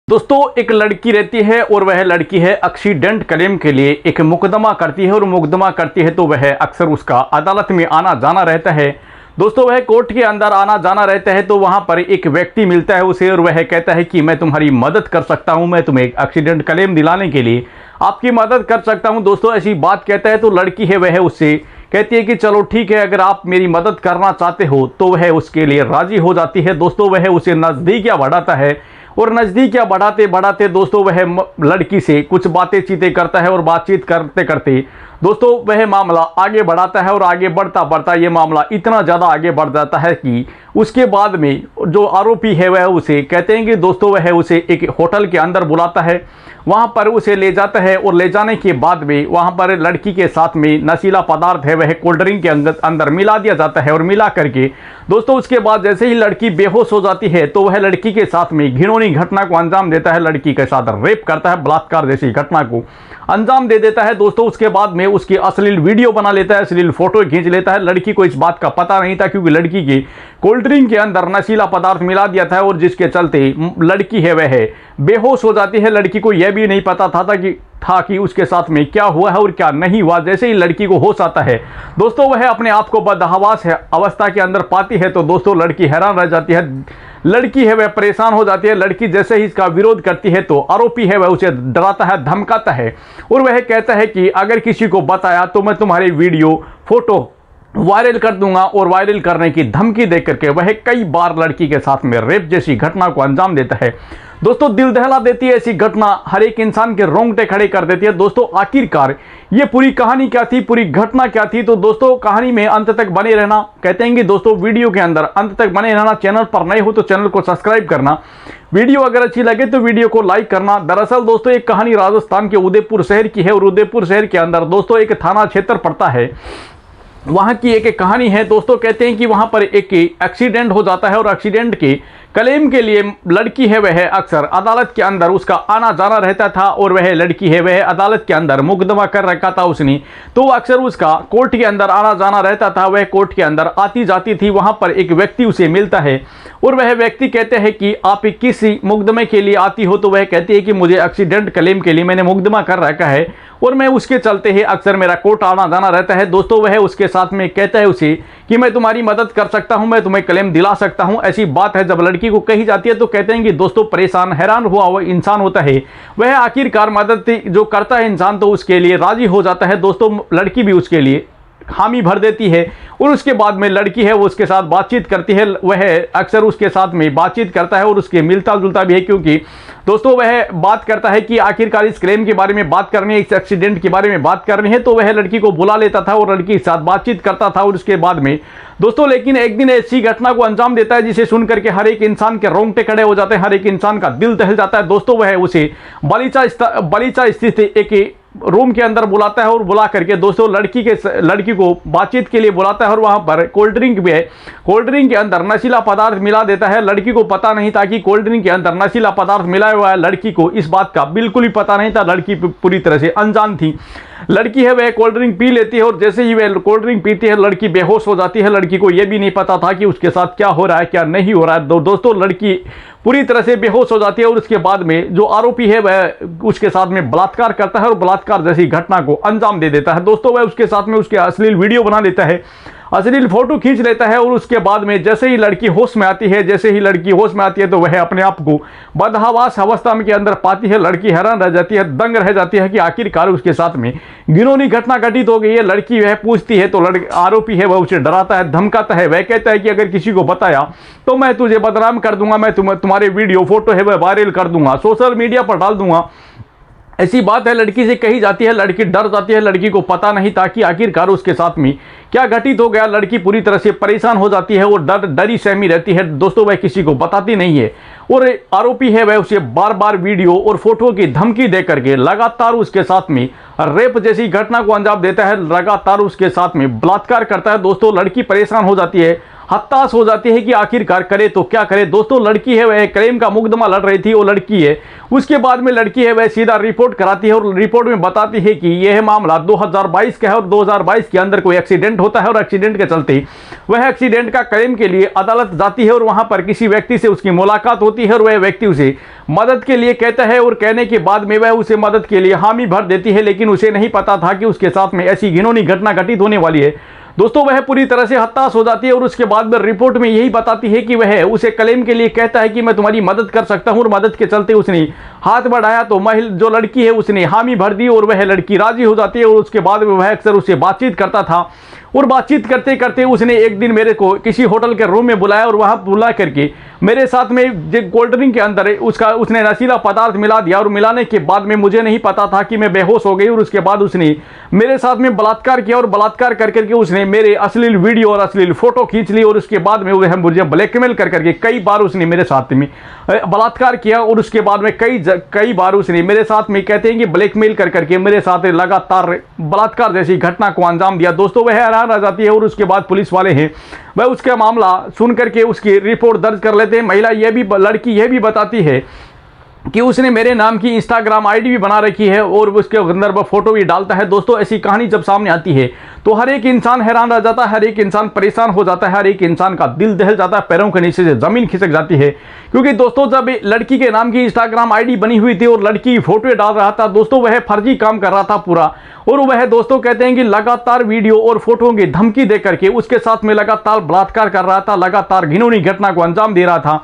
दोस्तों एक लड़की रहती है और वह लड़की है एक्सीडेंट क्लेम के लिए एक मुकदमा करती है और मुकदमा करती है तो वह अक्सर उसका अदालत में आना जाना रहता है। दोस्तों वह कोर्ट के अंदर आना जाना रहता है तो वहां पर एक व्यक्ति मिलता है उसे और वह कहता है कि मैं तुम्हारी मदद कर सकता हूं, मैं तुम्हें एक्सीडेंट क्लेम दिलाने के लिए आपकी मदद कर सकता हूं। दोस्तों ऐसी बात कहता है तो लड़की है वह उससे कहती है कि चलो ठीक है, अगर आप मेरी मदद करना चाहते हो तो वह उसके लिए राजी हो जाती है। दोस्तों वह उसे नज़दीकियाँ बढ़ाता है और नज़दीकियाँ बढ़ाते बढ़ाते दोस्तों वह लड़की से कुछ बातें चीतें करता है और बातचीत करते करते दोस्तों वह मामला आगे बढ़ाता है और आगे बढ़ता बढ़ता ये मामला इतना ज़्यादा आगे बढ़ जाता है कि उसके बाद में जो आरोपी है वह उसे कहते हैं कि दोस्तों वह उसे एक होटल के अंदर बुलाता है, वहाँ पर उसे ले जाता है और ले जाने के बाद में वहाँ पर लड़की के साथ में नशीला पदार्थ है वह कोल्ड ड्रिंक के अंदर मिला दिया जाता है और मिला करके दोस्तों उसके बाद जैसे ही लड़की बेहोश हो जाती है तो वह लड़की के साथ में घिनौनी घटना को अंजाम देता है, लड़की के साथ रेप करता है, बलात्कार जैसी घटना को अंजाम दे देता है। दोस्तों उसके बाद में उसकी अश्लील वीडियो बना लेता है, अश्लील फोटो खींच लेता है। लड़की को इस बात का पता नहीं था क्योंकि लड़की की कोल्ड ड्रिंक के अंदर नशीला पदार्थ मिला दिया था और जिसके चलते लड़की है वह बेहोश हो जाती है। लड़की को यह भी नहीं पता था कि उसके साथ में क्या हुआ है और क्या नहीं हुआ। जैसे ही लड़की को होश आता है दोस्तों वह अपने आप को बदहवास अवस्था के अंदर पाती है तो दोस्तों लड़की हैरान रह जाती है, लड़की है वह परेशान हो जाती है। लड़की जैसे ही इसका विरोध करती है तो आरोपी है वह उसे डराता है, धमकाता है और वह कहता है कि अगर किसी को बताया तो मैं तुम्हारी वीडियो फोटो वायरल कर दूंगा और वायरल करने की धमकी दे करके वह कई बार लड़की के साथ में रेप जैसी घटना को अंजाम देता है। दोस्तों दिल दहला देती है ऐसी घटना, हर एक इंसान के रोंगटे खड़े कर देती है। दोस्तों आखिरकार ये पूरी कहानी क्या थी, पूरी घटना क्या थी, तो दोस्तों कहानी में अंत तक बने रहना। कहते हैं कि दोस्तों वीडियो के अंदर अंत तक बने रहना। चैनल पर नए हो तो चैनल को सब्सक्राइब करना, वीडियो अगर अच्छी लगे तो वीडियो को लाइक करना। दरअसल दोस्तों एक कहानी राजस्थान के उदयपुर शहर की है और उदयपुर शहर के अंदर दोस्तों एक थाना क्षेत्र पड़ता है, वहाँ की एक कहानी है। दोस्तों कहते हैं कि वहाँ पर एक एक्सीडेंट हो जाता है और एक्सीडेंट के क्लेम के लिए लड़की है वह अक्सर अदालत के अंदर उसका आना जाना रहता था और वह लड़की है वह अदालत के अंदर मुकदमा कर रखा था उसने, तो अक्सर उसका कोर्ट के अंदर आना जाना रहता था। वह कोर्ट के अंदर आती जाती थी, वहाँ पर एक व्यक्ति उसे मिलता है और वह व्यक्ति कहते हैं कि आप किसी मुकदमे के लिए आती हो, तो वह कहती है कि मुझे एक्सीडेंट क्लेम के लिए मैंने मुकदमा कर रखा है और मैं उसके चलते ही अक्सर मेरा कोर्ट आना जाना रहता है। दोस्तों वह उसके साथ में कहता है उसे कि मैं तुम्हारी मदद कर सकता हूं, मैं तुम्हें क्लेम दिला सकता हूं। ऐसी बात है जब लड़की को कही जाती है तो कहते हैं कि दोस्तों परेशान हैरान हुआ इंसान होता है वह आखिरकार मदद जो करता है इंसान तो उसके लिए राजी हो जाता है। दोस्तों लड़की भी उसके लिए हामी भर देती है और उसके बाद में लड़की है वो उसके साथ बातचीत करती है, वह अक्सर उसके साथ में बातचीत करता है और उसके मिलता जुलता भी है क्योंकि दोस्तों वह बात करता है कि आखिरकार इस क्लेम के बारे में बात करनी है, इस एक्सीडेंट के बारे में बात करनी है, तो वह लड़की को बुला लेता था और लड़की के साथ बातचीत करता था। और उसके बाद में दोस्तों लेकिन एक दिन ऐसी घटना को अंजाम देता है जिसे सुन करके हर एक इंसान के रोंगटे खड़े हो जाते हैं, हर एक इंसान का दिल दहल जाता है। दोस्तों वह उसे बलीचा स्थित एक रूम के अंदर बुलाता है और बुला करके दोस्तों लड़की को बातचीत के लिए बुलाता है और वहां पर कोल्ड ड्रिंक भी है, कोल्ड ड्रिंक के अंदर नशीला पदार्थ मिला देता है। लड़की को पता नहीं था कि कोल्ड ड्रिंक के अंदर नशीला पदार्थ मिलाया हुआ है, लड़की को इस बात का बिल्कुल ही पता नहीं था, लड़की पूरी तरह से अनजान थी। लड़की है वह कोल्ड ड्रिंक पी लेती है और जैसे ही वह कोल्ड ड्रिंक पीती है लड़की बेहोश हो जाती है। लड़की को यह भी नहीं पता था कि उसके साथ क्या हो रहा है क्या नहीं हो रहा है। दोस्तों लड़की पूरी तरह से बेहोश हो जाती है और उसके बाद में जो आरोपी है वह उसके साथ में बलात्कार करता है और बलात्कार जैसी घटना को अंजाम दे देता है। दोस्तों वह उसके साथ में उसके अश्लील वीडियो बना लेता है, अश्लील फोटो खींच लेता है और उसके बाद में जैसे ही लड़की होश में आती है तो वह अपने आप को बदहवास अवस्था के अंदर पाती है। लड़की हैरान रह जाती है, दंग रह जाती है कि आखिरकार उसके साथ में घिनौनी घटना घटित हो गई है। लड़की वह पूछती है तो आरोपी है वह उसे डराता है, धमकाता है, वह कहता है कि अगर किसी को बताया तो मैं तुझे बदनाम कर दूंगा, मैं तुम्हारे वीडियो फोटो है वह वायरल कर दूंगा, सोशल मीडिया पर डाल दूंगा। ऐसी बात है लड़की से कही जाती है, लड़की डर जाती है, लड़की को पता नहीं था कि आखिरकार उसके साथ में क्या घटित हो गया। लड़की पूरी तरह से परेशान हो जाती है और डरी सहमी रहती है। दोस्तों वह किसी को बताती नहीं है और आरोपी है वह उसे बार बार वीडियो और फोटो की धमकी दे करके लगातार उसके साथ में रेप जैसी घटना को अंजाम देता है, लगातार उसके साथ में बलात्कार करता है। दोस्तों लड़की परेशान हो जाती है, हताश हो जाती है कि आखिरकार करे तो क्या करे। दोस्तों लड़की है वह क्लेम का मुकदमा लड़ रही थी, वो लड़की है, उसके बाद में लड़की है वह सीधा रिपोर्ट कराती है और रिपोर्ट में बताती है कि यह मामला 2022 का है और 2022 के अंदर कोई एक्सीडेंट होता है और एक्सीडेंट के चलते वह एक्सीडेंट का क्लेम के लिए अदालत जाती है और वहां पर किसी व्यक्ति से उसकी मुलाकात होती है और वह व्यक्ति उसे मदद के लिए कहता है और कहने के बाद में वह उसे मदद के लिए हामी भर देती है, लेकिन उसे नहीं पता था कि उसके साथ में ऐसी घिनौनी घटना घटित होने वाली है। दोस्तों वह पूरी तरह से हताश हो जाती है और उसके बाद में रिपोर्ट में यही बताती है कि वह उसे क्लेम के लिए कहता है कि मैं तुम्हारी मदद कर सकता हूं और मदद के चलते उसने हाथ बढ़ाया तो जो लड़की है उसने हामी भर दी और वह लड़की राजी हो जाती है और उसके बाद में वह अक्सर उससे बातचीत करता था और बातचीत करते करते उसने एक दिन मेरे को किसी होटल के रूम में बुलाया और वहां बुला करके मेरे साथ में जो कोल्ड ड्रिंक के अंदर उसने नशीला पदार्थ मिला दिया और मिलाने के बाद में मुझे नहीं पता था कि मैं बेहोश हो गई और उसके बाद उसने मेरे साथ में बलात्कार किया और बलात्कार कर करके उसने मेरे अश्लील वीडियो और अश्लील फोटो खींच ली और उसके बाद में वह मुझे ब्लैकमेल कर करके कई बार उसने मेरे साथ में बलात्कार किया और उसके बाद में कई बार उसने मेरे साथ में कहते हैं कि ब्लैकमेल कर करके मेरे साथ लगातार बलात्कार जैसी घटना को अंजाम दिया। दोस्तों वह हैरान रह जाती है और उसके बाद पुलिस वाले हैं वह उसका मामला सुन करके उसकी रिपोर्ट दर्ज कर लेते हैं। महिला लड़की यह भी बताती है कि उसने मेरे नाम की इंस्टाग्राम आईडी भी बना रखी है और उसके अंदर वह फोटो भी डालता है। दोस्तों ऐसी कहानी जब सामने आती है तो हर एक इंसान हैरान रह जाता है, हर एक इंसान परेशान हो जाता है, हर एक इंसान का दिल दहल जाता है, पैरों के नीचे से जमीन खिसक जाती है। क्योंकि दोस्तों जब लड़की के नाम की इंस्टाग्राम आईडी बनी हुई थी और लड़की फोटो डाल रहा था, दोस्तों वह फर्जी काम कर रहा था पूरा और वह दोस्तों कहते हैं कि लगातार वीडियो और फोटो की धमकी दे करके उसके साथ में लगातार बलात्कार कर रहा था, लगातार घिनौनी घटना को अंजाम दे रहा था।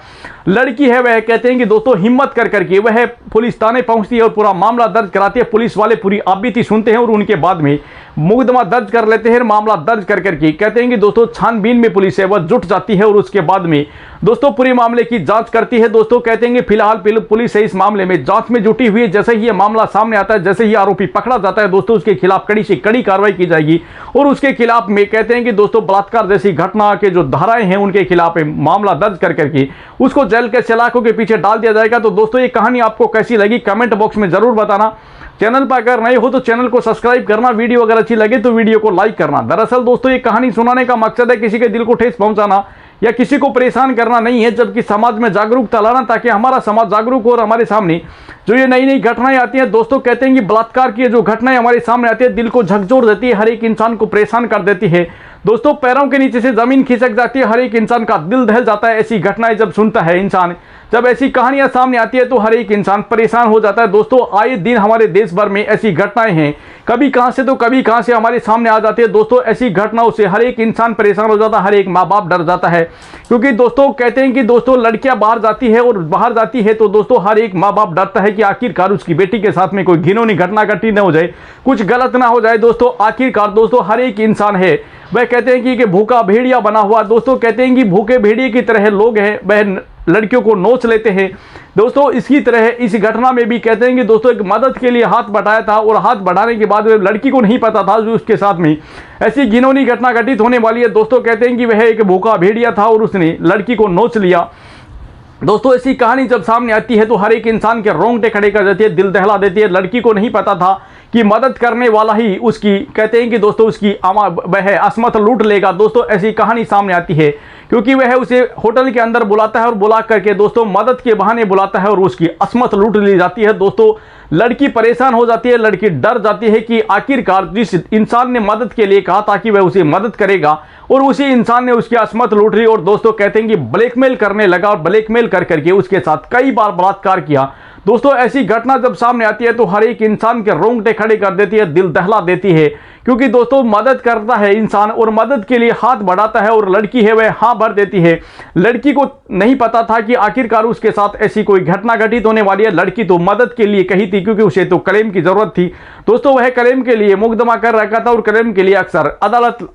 लड़की है वह कहते हैं कि दोस्तों हिम्मत कर करके वह पुलिस थाने पहुंचती है और पूरा मामला दर्ज कराती है। पुलिस वाले पूरी आपबीती सुनते हैं और उनके बाद में मुकदमा दर्ज कर लेते हैं। मामला दर्ज कर करके कहते हैं कि दोस्तों छानबीन में पुलिस है वह जुट जाती है और उसके बाद में दोस्तों पूरे मामले की जांच करती है। दोस्तों कहते हैं कि फिलहाल पुलिस है इस मामले में जांच में जुटी हुई है। जैसे ही ये मामला सामने आता है, जैसे ही आरोपी पकड़ा जाता है, दोस्तों उसके खिलाफ कड़ी से कड़ी कार्रवाई की जाएगी और उसके खिलाफ में कहते हैं कि दोस्तों बलात्कार जैसी घटना के जो धाराएं हैं उनके खिलाफ मामला दर्ज कर करके उसको जेल के सलाखों के पीछे डाल दिया जाएगा। तो दोस्तों ये कहानी आपको कैसी लगी कमेंट बॉक्स में जरूर बताना। चैनल पर अगर नए हो तो चैनल को सब्सक्राइब करना, वीडियो अगर अच्छी लगे तो वीडियो को लाइक करना। दरअसल दोस्तों ये कहानी सुनाने का मकसद है किसी के दिल को ठेस पहुंचाना या किसी को परेशान करना नहीं है, जबकि समाज में जागरूकता लाना ताकि हमारा समाज जागरूक हो और हमारे सामने जो ये नई नई घटनाएं आती हैं, दोस्तों कहते हैं कि बलात्कार की जो घटनाएं हमारे सामने आती है दिल को झकझोर देती है, हर एक इंसान को परेशान कर देती है। दोस्तों पैरों के नीचे से जमीन खिसक जाती है, हर एक इंसान का दिल दहल जाता है ऐसी घटनाएं जब सुनता है इंसान। जब ऐसी कहानियां सामने आती है तो हर एक इंसान परेशान हो जाता है। दोस्तों आए दिन हमारे देश भर में ऐसी घटनाएं हैं, कभी कहां से तो कभी कहां से हमारे सामने आ जाती है। दोस्तों ऐसी घटनाओं से हर एक इंसान परेशान हो जाता है, हर एक माँ बाप डर जाता है। क्योंकि दोस्तों कहते हैं कि दोस्तों लड़कियां बाहर जाती है और बाहर जाती है तो दोस्तों हर एक माँ बाप डरता है कि आखिरकार उसकी बेटी के साथ में कोई घिनौनी घटना घटी न हो जाए, कुछ गलत ना हो जाए। दोस्तों आखिरकार दोस्तों हर एक इंसान है वह कहते हैं कि भूखा भेड़िया बना हुआ। दोस्तों कहते हैं कि भूखे भेड़िए की तरह लोग हैं वह लड़कियों को नोच लेते हैं। दोस्तों इसकी तरह इस घटना में भी कहते हैं कि दोस्तों एक मदद के लिए हाथ बढ़ाया था और हाथ बढ़ाने के बाद लड़की को नहीं पता था जो उसके साथ में ऐसी घिनौनी घटना घटित होने वाली है। दोस्तों कहते हैं कि वह एक भूखा भेड़िया था और उसने लड़की को नोच लिया। दोस्तों ऐसी कहानी जब सामने आती है तो हर एक इंसान के रोंगटे खड़े कर देती है, दिल दहला देती है। लड़की को नहीं पता था कि मदद करने वाला ही उसकी कहते हैं कि दोस्तों उसकी वह असमत लूट लेगा। दोस्तों ऐसी कहानी सामने आती है क्योंकि वह उसे होटल के अंदर बुलाता है और बुला करके दोस्तों मदद के बहाने बुलाता है और उसकी असमत लूट ली जाती है। दोस्तों लड़की परेशान हो जाती है, लड़की डर जाती है कि आखिरकार जिस इंसान ने मदद के लिए कहा था कि वह उसे मदद करेगा और उसी इंसान ने उसकी असमत लूट ली और दोस्तों कहते हैं कि ब्लैकमेल करने लगा और ब्लैकमेल कर करके उसके साथ कई बार बलात्कार किया। दोस्तों ऐसी घटना जब सामने आती है तो हर एक इंसान के रोंगटे खड़े कर देती है, दिल दहला देती है। क्योंकि दोस्तों मदद करता है इंसान और मदद के लिए हाथ बढ़ाता है और लड़की है वह हाँ भर देती है। लड़की को नहीं पता था कि आखिरकार उसके साथ ऐसी कोई घटना घटित होने वाली है। लड़की तो मदद के लिए कही थी क्योंकि उसे तो क्लेम की जरूरत थी। दोस्तों वह क्लेम के लिए मुकदमा कर रखा था और क्लेम के लिए अक्सर अदालत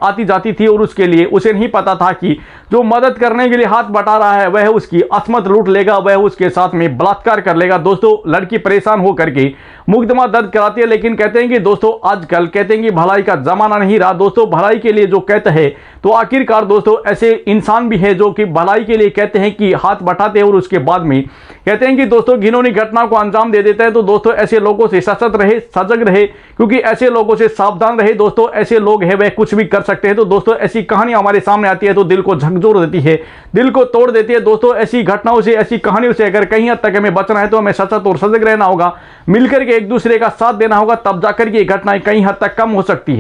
आती जाती थी और उसके लिए उसे नहीं पता था कि जो मदद करने के लिए हाथ बटा रहा है वह उसकी असमत लूट लेगा, वह उसके साथ में बलात्कार कर लेगा। दोस्तों लड़की परेशान हो करके मुकदमा दर्ज कराती है, लेकिन कहते हैं कि दोस्तों आजकल कहते हैं कि भलाई का जमाना नहीं रहा। दोस्तों भलाई के लिए जो कहते हैं तो आखिरकार दोस्तों ऐसे इंसान भी है जो कि भलाई के लिए कहते हैं कि हाथ बटाते हैं और उसके बाद में कहते हैं कि दोस्तों घिनौनी घटना को अंजाम दे देते हैं। तो दोस्तों ऐसे लोगों से सचेत रहे, सजग रहे, क्योंकि ऐसे लोगों से सावधान रहे दोस्तों। ऐसे लोग हैं वह कुछ भी कर सकते हैं। तो दोस्तों ऐसी कहानी हमारे सामने आती है तो दिल को झकझोर देती है, दिल को तोड़ देती है दोस्तों। ऐसी घटनाओं से, ऐसी कहानियों से अगर कहीं हद तक हमें बचना है तो हमें सचेत और सजग रहना होगा, मिलकर के एक दूसरे का साथ देना होगा, तब जाकर के ये घटनाएं कहीं हद तक कम हो सकती है।